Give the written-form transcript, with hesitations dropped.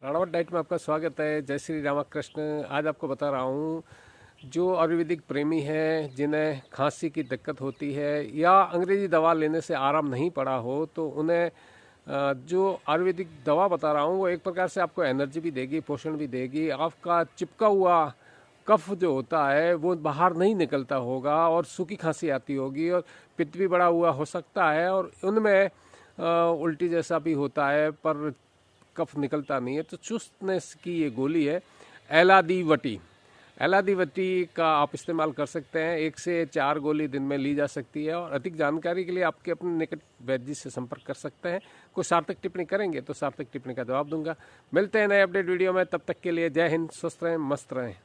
Ranawat diet में आपका स्वागत है। जय श्री रामकृष्ण। आज आपको बता रहा हूँ, जो आयुर्वेदिक प्रेमी हैं, जिन्हें खांसी की दिक्कत होती है या अंग्रेजी दवा लेने से आराम नहीं पड़ा हो, तो उन्हें जो आयुर्वेदिक दवा बता रहा हूँ वो एक प्रकार से आपको एनर्जी भी देगी, पोषण भी देगी। आपका चिपका हुआ कफ जो होता है वो बाहर नहीं निकलता होगा और सूखी खांसी आती होगी और पित्त भी बड़ा हुआ हो सकता है और उनमें उल्टी जैसा भी होता है पर कफ निकलता नहीं है। तो चुस्तनेस की ये गोली है एलादीवटी। एलादीवटी का आप इस्तेमाल कर सकते हैं। 1 से 4 गोली दिन में ली जा सकती है और अधिक जानकारी के लिए आपके अपने निकट वैद्य से संपर्क कर सकते हैं। कोई सार्थक टिप्पणी करेंगे तो सार्थक टिप्पणी का जवाब दूंगा। मिलते हैं नए अपडेट वीडियो में, तब तक के लिए जय हिंद, स्वस्थ रहें, मस्त रहें।